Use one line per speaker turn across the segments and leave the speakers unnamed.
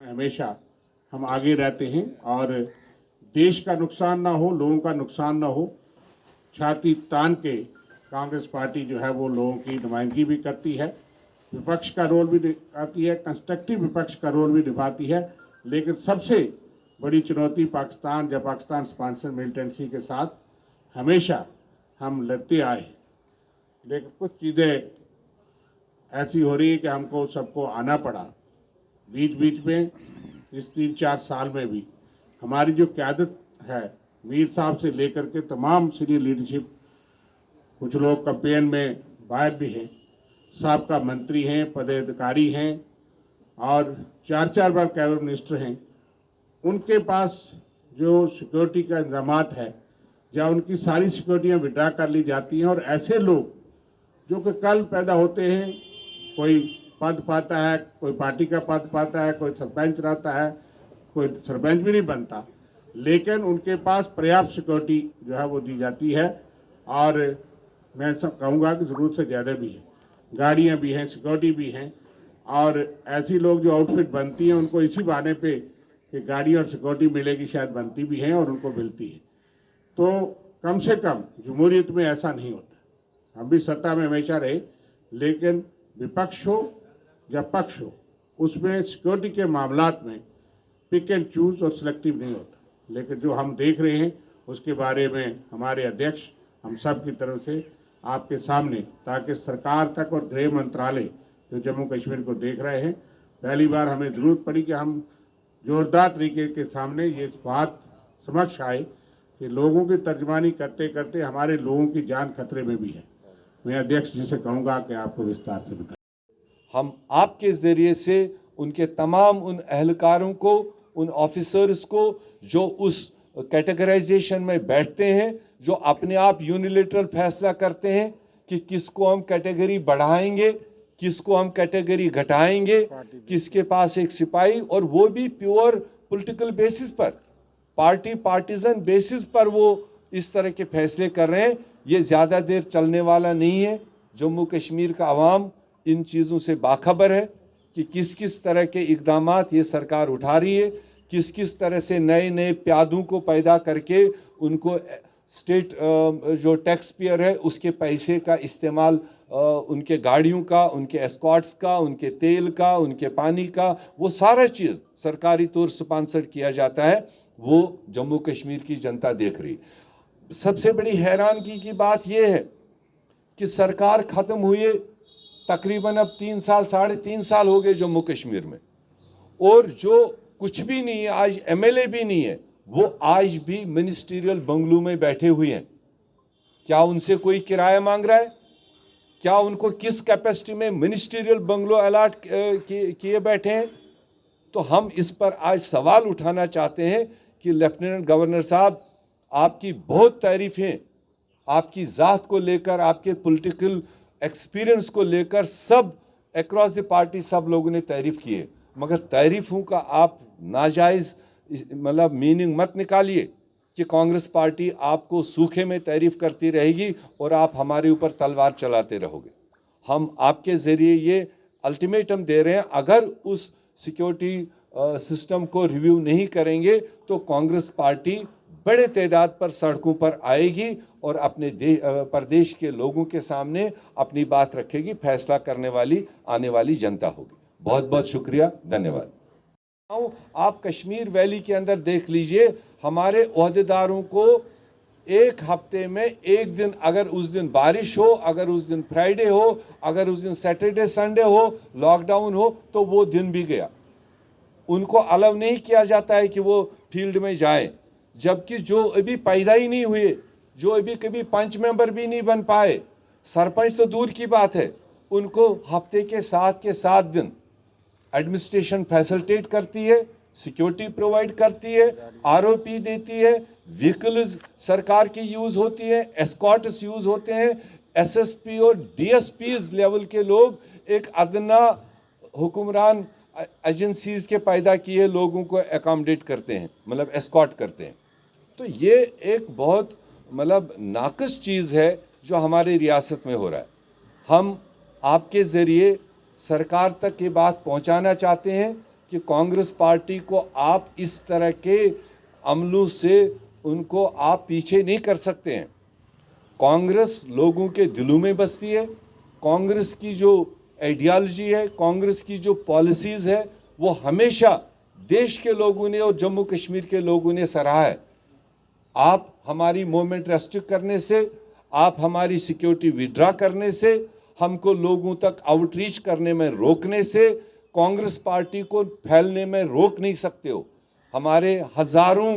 हमेशा हम आगे रहते हैं और देश का नुकसान ना हो, लोगों का नुकसान ना हो, छाती तान के कांग्रेस पार्टी जो है वो लोगों की नुमाइंदगी भी करती है, विपक्ष का रोल भी निभाती है, कंस्ट्रक्टिव विपक्ष का रोल भी निभाती है। लेकिन सबसे बड़ी चुनौती पाकिस्तान, जब पाकिस्तान स्पॉन्सर मिलिटेंसी के साथ हमेशा हम लड़ते आए, लेकिन कुछ चीज़ें ऐसी हो रही है कि हमको सबको आना पड़ा। बीच बीच में इस 3-4 साल में भी हमारी जो क़यादत है, मीर साहब से लेकर के तमाम सीनियर लीडरशिप, कुछ लोग कैंपेन में बाहर भी हैं, साबका मंत्री हैं, पदाधिकारी हैं और 4-4 बार कैबिनेट मिनिस्टर हैं, उनके पास जो सिक्योरिटी का इंतजामात है, जहाँ उनकी सारी सिक्योरिटियाँ विड्रा कर ली जाती हैं और ऐसे लोग जो कि कल पैदा होते हैं, कोई पद पाता है, कोई पार्टी का पद पाता है, कोई सरपंच रहता है, कोई सरपंच भी नहीं बनता, लेकिन उनके पास पर्याप्त सिक्योरिटी जो है वो दी जाती है। और मैं सब कहूँगा कि ज़रूरत से ज़्यादा भी है, गाड़ियाँ भी हैं, सिक्योरिटी भी हैं और ऐसी लोग जो आउटफिट बनती हैं उनको इसी बहाने पे कि गाड़ी और सिक्योरिटी मिलेगी शायद बनती भी हैं और उनको मिलती है। तो कम से कम जमहूरियत में ऐसा नहीं होता। हम भी सत्ता में हमेशा रहे, लेकिन विपक्ष हो या पक्ष हो, उसमें सिक्योरिटी के मामलात में पिक एंड चूज और सिलेक्टिव नहीं होता। लेकिन जो हम देख रहे हैं उसके बारे में हमारे अध्यक्ष हम सब की तरफ से आपके सामने, ताकि सरकार तक और गृह मंत्रालय जो जम्मू कश्मीर को देख रहे हैं, पहली बार हमें ज़रूरत पड़ी कि हम जोरदार तरीके के सामने ये बात समक्ष आए कि लोगों की तर्जमानी करते करते हमारे लोगों की जान खतरे में भी है। मैं अध्यक्ष जी से कहूँगा कि आपको विस्तार से बताएं।
हम आपके ज़रिए से उनके तमाम उन एहलकारों को, उन ऑफिसर्स को जो उस कैटेगराइजेशन में बैठते हैं, जो अपने आप यूनिलेटरल फैसला करते हैं कि किसको हम कैटेगरी बढ़ाएंगे, किसको हम कैटेगरी घटाएंगे, किसके पास एक सिपाही, और वो भी प्योर पॉलिटिकल बेसिस पर, पार्टीजन बेसिस पर वो इस तरह के फैसले कर रहे हैं। ये ज़्यादा देर चलने वाला नहीं है। जम्मू कश्मीर का अवाम इन चीज़ों से बाखबर है कि किस किस तरह के इक़दामात ये सरकार उठा रही है, किस किस तरह से नए नए प्यादों को पैदा करके उनको स्टेट जो टैक्स पेयर है उसके पैसे का इस्तेमाल, उनके गाड़ियों का, उनके एस्कॉर्ट्स का, उनके तेल का, उनके पानी का, वो सारा चीज़ सरकारी तौर स्पॉन्सर किया जाता है। वो जम्मू कश्मीर की जनता देख रही। सबसे बड़ी हैरानगी की बात यह है कि सरकार ख़त्म हुए तकरीबन अब 3 साल, 3.5 साल हो गए जम्मू कश्मीर में, और जो कुछ भी नहीं है, आज एमएलए भी नहीं है, वो आज भी मिनिस्ट्रियल बंगलों में बैठे हुए हैं। क्या उनसे कोई किराया मांग रहा है? क्या उनको किस कैपेसिटी में मिनिस्ट्रियल बंगलो अलाट किए बैठे हैं? तो हम इस पर आज सवाल उठाना चाहते हैं कि लेफ्टिनेंट गवर्नर साहब, आपकी बहुत तारीफ़ें आपकी ज़ात को लेकर, आपके पॉलिटिकल एक्सपीरियंस को लेकर सब अक्रॉस द पार्टी सब लोगों ने तारीफ़ की है, मगर तारीफ़ों का आप नाजायज़ मतलब मीनिंग मत निकालिए कि कांग्रेस पार्टी आपको सूखे में तारीफ़ करती रहेगी और आप हमारे ऊपर तलवार चलाते रहोगे। हम आपके ज़रिए ये अल्टीमेटम दे रहे हैं, अगर उस सिक्योरिटी सिस्टम को रिव्यू नहीं करेंगे तो कांग्रेस पार्टी बड़े तादाद पर सड़कों पर आएगी और अपने प्रदेश के लोगों के सामने अपनी बात रखेगी। फैसला करने वाली आने वाली जनता होगी। बहुत बहुत शुक्रिया, धन्यवाद। आप कश्मीर वैली के अंदर देख लीजिए, हमारे ओहदेदारों को एक हफ्ते में एक दिन, अगर उस दिन बारिश हो, अगर उस दिन फ्राइडे हो, अगर उस दिन सैटरडे संडे हो, लॉकडाउन हो, तो वो दिन भी गया। उनको अलाउ नहीं किया जाता है कि वो फील्ड में जाए, जबकि जो अभी पैदा ही नहीं हुए, जो अभी कभी पंच मेंबर भी नहीं बन पाए, सरपंच तो दूर की बात है, उनको हफ्ते के 7 दिन एडमिनिस्ट्रेशन फैसिलिटेट करती है, सिक्योरिटी प्रोवाइड करती है, आरओपी देती है, व्हीकल्स सरकार की यूज़ होती है, एस्कॉर्ट्स यूज़ होते हैं, एसएसपी और डीएसपीज लेवल के लोग एक अदना हुक्मरान एजेंसीज़ के पैदा किए लोगों को एकोमोडेट करते हैं, मतलब एस्कॉर्ट करते हैं। तो ये एक बहुत मतलब नाक़िस चीज़ है जो हमारी रियासत में हो रहा है। हम आपके ज़रिए सरकार तक ये बात पहुंचाना चाहते हैं कि कांग्रेस पार्टी को आप इस तरह के अमलों से उनको आप पीछे नहीं कर सकते हैं। कांग्रेस लोगों के दिलों में बसती है। कांग्रेस की जो आइडियोलॉजी है, कांग्रेस की जो पॉलिसीज़ है, वो हमेशा देश के लोगों ने और जम्मू कश्मीर के लोगों ने सराहा है। आप हमारी मूवमेंट रेस्ट्रिक्ट करने से, आप हमारी सिक्योरिटी विड्रा करने से, हमको लोगों तक आउटरीच करने में रोकने से कांग्रेस पार्टी को फैलने में रोक नहीं सकते हो। हमारे हज़ारों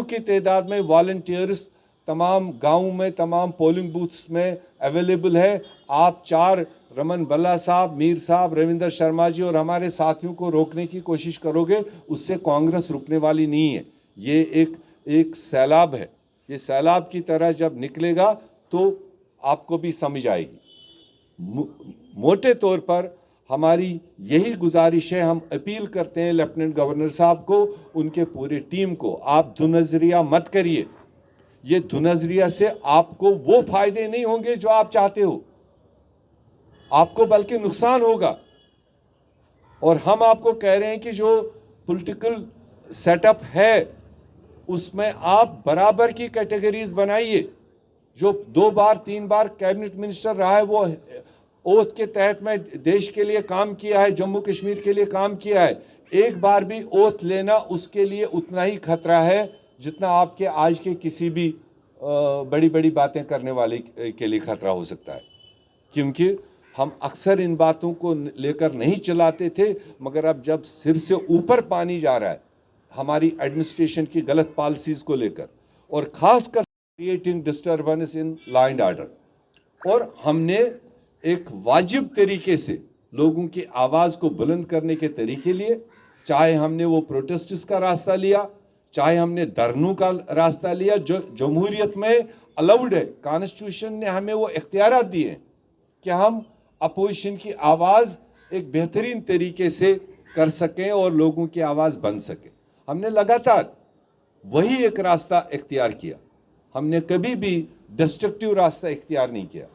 की तादाद में वॉलंटियर्स तमाम गाँव में, तमाम पोलिंग बूथ्स में अवेलेबल है। आप 4 रमन बल्ला साहब, मीर साहब, रविंदर शर्मा जी और हमारे साथियों को रोकने की कोशिश करोगे, उससे कांग्रेस रुकने वाली नहीं है। ये एक सैलाब है। ये सैलाब की तरह जब निकलेगा तो आपको भी समझ आएगी। मोटे तौर पर हमारी यही गुजारिश है, हम अपील करते हैं लेफ्टिनेंट गवर्नर साहब को, उनके पूरे टीम को, आप दुनजरिया मत करिए। ये दुनजरिया से आपको वो फायदे नहीं होंगे जो आप चाहते हो, आपको बल्कि नुकसान होगा। और हम आपको कह रहे हैं कि जो पॉलिटिकल सेटअप है उसमें आप बराबर की कैटेगरीज बनाइए। जो 2 बार 3 बार कैबिनेट मिनिस्टर रहा है, वो ओथ के तहत में देश के लिए काम किया है, जम्मू कश्मीर के लिए काम किया है। एक बार भी ओथ लेना उसके लिए उतना ही खतरा है जितना आपके आज के किसी भी बड़ी बड़ी बातें करने वाले के लिए खतरा हो सकता है। क्योंकि हम अक्सर इन बातों को लेकर नहीं चलाते थे, मगर अब जब सिर से ऊपर पानी जा रहा है हमारी एडमिनिस्ट्रेशन की गलत पॉलिसीज़ को लेकर, और ख़ासकर creating disturbance in law and order, और हमने एक वाजिब तरीके से लोगों की आवाज़ को बुलंद करने के तरीके लिए, चाहे हमने वो प्रोटेस्ट्स का रास्ता लिया, चाहे हमने धरनों का रास्ता लिया, जो जमहूरियत में अलाउड है। कॉन्स्टिट्यूशन ने हमें वो इख्तियारात दिए हैं कि हम अपोजिशन की आवाज़ एक बेहतरीन तरीके से कर सकें और लोगों की आवाज़ बन सके। हमने लगातार वही एक रास्ता इख्तियार किया। हमने कभी भी डिस्ट्रक्टिव रास्ता इख्तियार नहीं किया।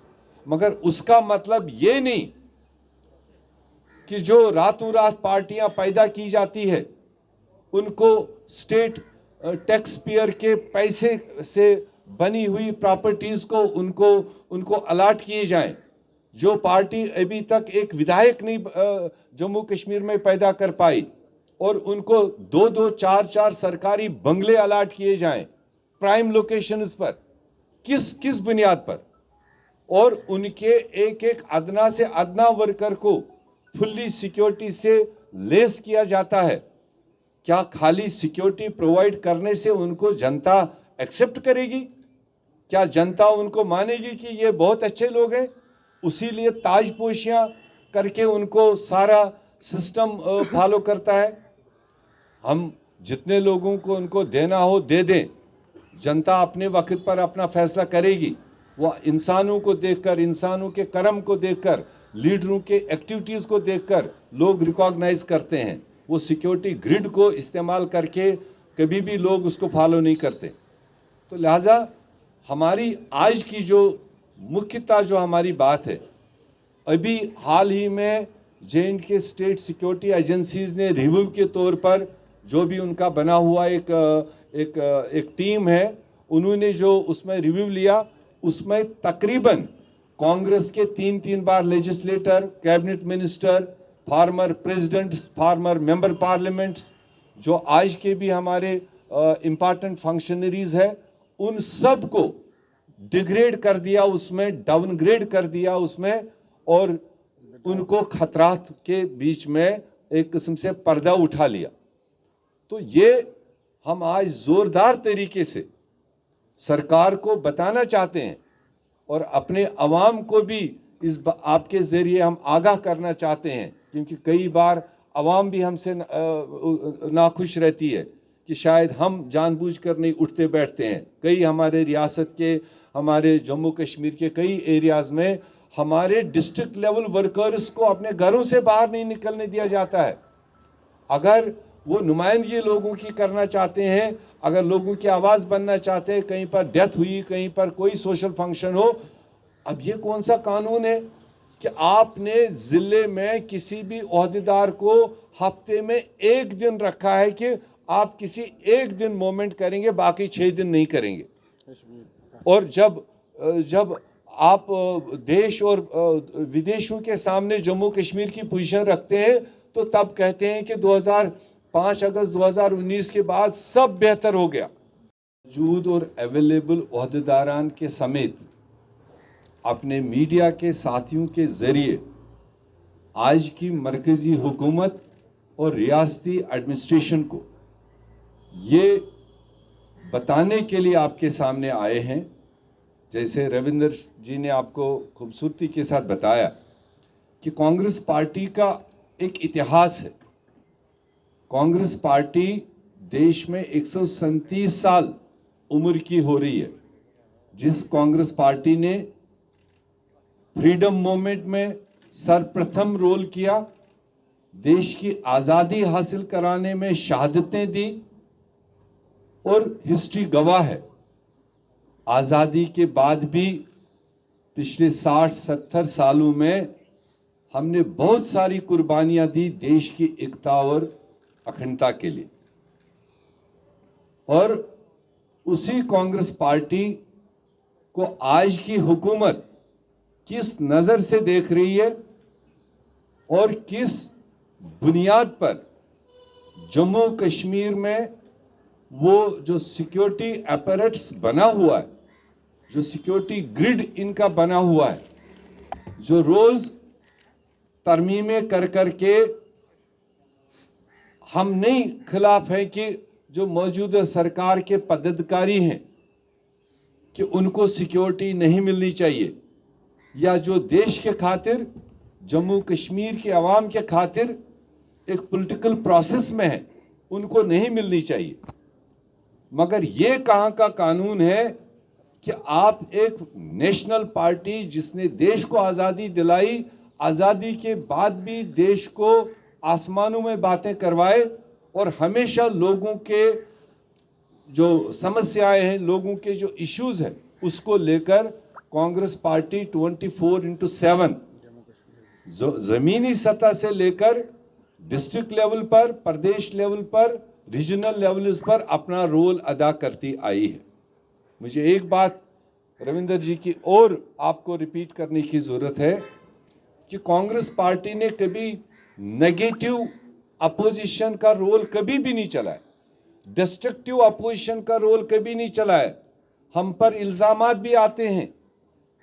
मगर उसका मतलब ये नहीं कि जो रातों रात पार्टियां पैदा की जाती है उनको स्टेट टैक्स पेयर के पैसे से बनी हुई प्रॉपर्टीज़ को उनको अलाट किए जाएं। जो पार्टी अभी तक एक विधायक नहीं जम्मू कश्मीर में पैदा कर पाई, और उनको 2-2, 4-4 सरकारी बंगले अलाट किए जाएं प्राइम लोकेशंस पर, किस बुनियाद पर, और उनके एक अदना से अदना वर्कर को फुल्ली सिक्योरिटी से लेस किया जाता है। क्या खाली सिक्योरिटी प्रोवाइड करने से उनको जनता एक्सेप्ट करेगी? क्या जनता उनको मानेगी कि ये बहुत अच्छे लोग हैं? उसी लिए ताजपोशियां करके उनको सारा सिस्टम फॉलो करता है। हम जितने लोगों को उनको देना हो दे दें, जनता अपने वक्त पर अपना फैसला करेगी। वो इंसानों को देखकर, इंसानों के कर्म को देखकर, लीडरों के एक्टिविटीज़ को देखकर लोग रिकॉग्नाइज करते हैं। वो सिक्योरिटी ग्रिड को इस्तेमाल करके कभी भी लोग उसको फॉलो नहीं करते। तो लिहाजा हमारी आज की जो मुख्यतः जो हमारी बात है, अभी हाल ही में J&K स्टेट सिक्योरिटी एजेंसीज़ ने रिव्यू के तौर पर जो भी उनका बना हुआ एक टीम है, उन्होंने जो उसमें रिव्यू लिया, उसमें तकरीबन कांग्रेस के 3-3 बार legislator, cabinet minister, former president, former member parliaments, जो आज के भी हमारे इम्पॉर्टेंट फंक्शनरीज है, उन सब को डिग्रेड कर दिया, उसमें डाउनग्रेड कर दिया उसमें, और उनको खतरात के बीच में एक किस्म से पर्दा उठा लिया। तो ये हम आज ज़ोरदार तरीके से सरकार को बताना चाहते हैं और अपने अवाम को भी आपके ज़रिए हम आगाह करना चाहते हैं, क्योंकि कई बार अवाम भी हमसे नाखुश रहती है कि शायद हम जानबूझकर नहीं उठते बैठते हैं। कई हमारे रियासत के, हमारे जम्मू कश्मीर के कई एरियाज़ में हमारे डिस्ट्रिक्ट लेवल वर्कर्स को अपने घरों से बाहर नहीं निकलने दिया जाता है। अगर वो नुमाइंदगी लोगों की करना चाहते हैं, अगर लोगों की आवाज़ बनना चाहते हैं, कहीं पर डेथ हुई, कहीं पर कोई सोशल फंक्शन हो, अब ये कौन सा कानून है कि आपने ज़िले में किसी भी ओहदेदार को हफ्ते में एक दिन रखा है कि आप किसी एक दिन मोमेंट करेंगे, बाकी 6 दिन नहीं करेंगे। और जब आप देश और विदेशों के सामने जम्मू कश्मीर की पोजीशन रखते हैं तो तब कहते हैं कि 5 अगस्त 2019 के बाद सब बेहतर हो गया। मौजूद और अवेलेबल ओहदेदारान के समेत अपने मीडिया के साथियों के ज़रिए आज की मरकज़ी हुकूमत और रियासती एडमिनिस्ट्रेशन को ये बताने के लिए आपके सामने आए हैं, जैसे रविंदर जी ने आपको खूबसूरती के साथ बताया कि कांग्रेस पार्टी का एक इतिहास है। कांग्रेस पार्टी देश में 137 साल उम्र की हो रही है। जिस कांग्रेस पार्टी ने फ्रीडम मूवमेंट में सर्वप्रथम रोल किया, देश की आज़ादी हासिल कराने में शहादतें दी, और हिस्ट्री गवाह है आज़ादी के बाद भी पिछले 60-70 सालों में हमने बहुत सारी कुर्बानियां दी देश की एकता और अखंडता के लिए। और उसी कांग्रेस पार्टी को आज की हुकूमत किस नज़र से देख रही है और किस बुनियाद पर जम्मू कश्मीर में वो जो सिक्योरिटी अपैरेट्स बना हुआ है, जो सिक्योरिटी ग्रिड इनका बना हुआ है, जो रोज़ तरमीमें कर करके हम नहीं खिलाफ हैं कि जो मौजूदा सरकार के पदाधिकारी हैं कि उनको सिक्योरिटी नहीं मिलनी चाहिए, या जो देश के खातिर जम्मू कश्मीर के अवाम के खातिर एक पॉलिटिकल प्रोसेस में है उनको नहीं मिलनी चाहिए। मगर ये कहाँ का कानून है कि आप एक नेशनल पार्टी जिसने देश को आज़ादी दिलाई, आज़ादी के बाद भी देश को आसमानों में बातें करवाए और हमेशा लोगों के जो समस्याएं हैं, लोगों के जो इश्यूज हैं, उसको लेकर कांग्रेस पार्टी 24/7 ज़मीनी सतह से लेकर डिस्ट्रिक्ट लेवल पर, प्रदेश लेवल पर, रीजनल लेवल्स पर अपना रोल अदा करती आई है। मुझे एक बात रविंदर जी की और आपको रिपीट करने की ज़रूरत है कि कांग्रेस पार्टी ने कभी नेगेटिव अपोजिशन का रोल कभी भी नहीं चलाया, डिस्ट्रक्टिव अपोजिशन का रोल कभी नहीं चलाया। हम पर इल्ज़ामात भी आते हैं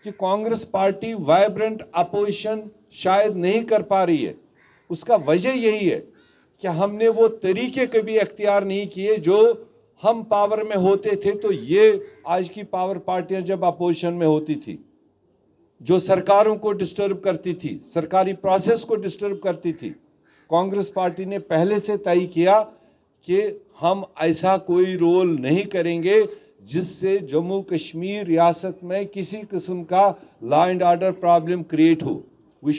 कि कांग्रेस पार्टी वाइब्रेंट अपोजिशन शायद नहीं कर पा रही है। उसका वजह यही है कि हमने वो तरीके कभी अख्तियार नहीं किए जो हम पावर में होते थे तो ये आज की पावर पार्टियां जब अपोजिशन में होती थी, जो सरकारों को डिस्टर्ब करती थी, सरकारी प्रोसेस को डिस्टर्ब करती थी, कांग्रेस पार्टी ने पहले से तय किया कि हम ऐसा कोई रोल नहीं करेंगे जिससे जम्मू कश्मीर रियासत में किसी किस्म का law and order problem create हो।